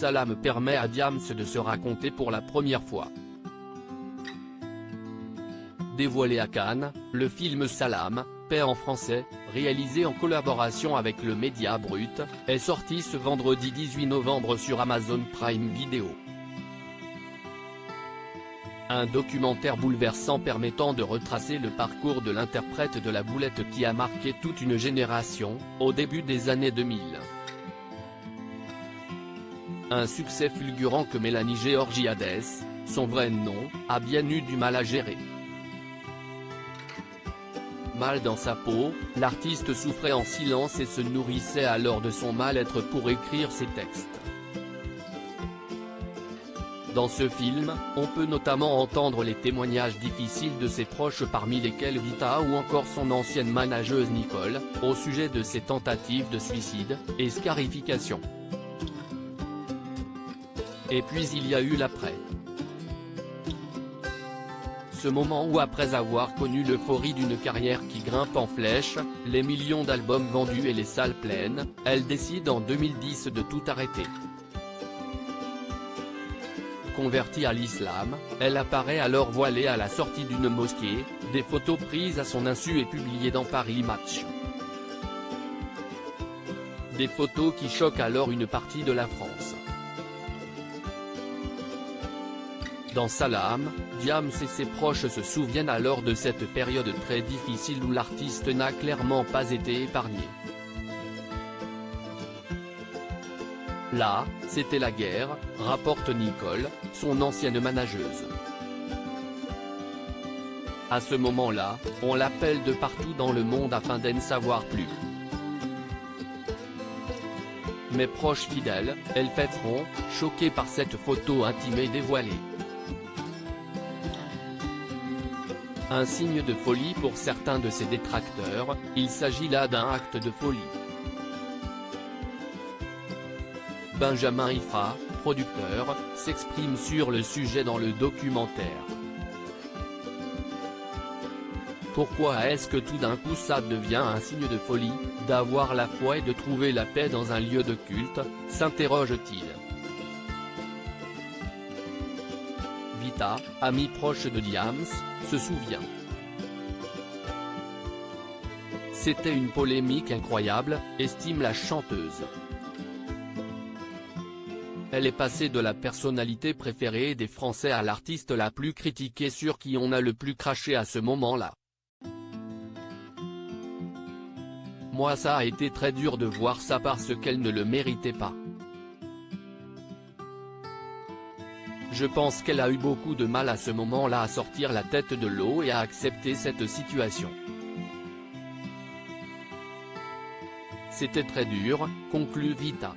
Salam permet à Diams de se raconter pour la première fois. Dévoilé à Cannes, le film Salam, paix en français, réalisé en collaboration avec le Média Brut, est sorti ce vendredi 18 novembre sur Amazon Prime Video. Un documentaire bouleversant permettant de retracer le parcours de l'interprète de la boulette qui a marqué toute une génération, au début des années 2000. Un succès fulgurant que Mélanie Georgiades, son vrai nom, a bien eu du mal à gérer. Mal dans sa peau, l'artiste souffrait en silence et se nourrissait alors de son mal-être pour écrire ses textes. Dans ce film, on peut notamment entendre les témoignages difficiles de ses proches parmi lesquels Vita ou encore son ancienne manageuse Nicole, au sujet de ses tentatives de suicide, et scarification. Et puis il y a eu l'après. Ce moment où après avoir connu l'euphorie d'une carrière qui grimpe en flèche, les millions d'albums vendus et les salles pleines, elle décide en 2010 de tout arrêter. Convertie à l'islam, elle apparaît alors voilée à la sortie d'une mosquée, des photos prises à son insu et publiées dans Paris Match. Des photos qui choquent alors une partie de la France. Dans Salam, Diams et ses proches se souviennent alors de cette période très difficile où l'artiste n'a clairement pas été épargné. Là, c'était la guerre, rapporte Nicole, son ancienne manageuse. À ce moment-là, on l'appelle de partout dans le monde afin d'en savoir plus. Mes proches fidèles, elle fait front, choquée par cette photo intime et dévoilée. Un signe de folie pour certains de ses détracteurs, il s'agit là d'un acte de folie. Benjamin Ifra, producteur, s'exprime sur le sujet dans le documentaire. Pourquoi est-ce que tout d'un coup ça devient un signe de folie, d'avoir la foi et de trouver la paix dans un lieu de culte, s'interroge-t-il. Vita, amie proche de Diams, se souvient. C'était une polémique incroyable, estime la chanteuse. Elle est passée de la personnalité préférée des Français à l'artiste la plus critiquée sur qui on a le plus craché à ce moment-là. Moi ça a été très dur de voir ça parce qu'elle ne le méritait pas. Je pense qu'elle a eu beaucoup de mal à ce moment-là à sortir la tête de l'eau et à accepter cette situation. C'était très dur, conclut Vita.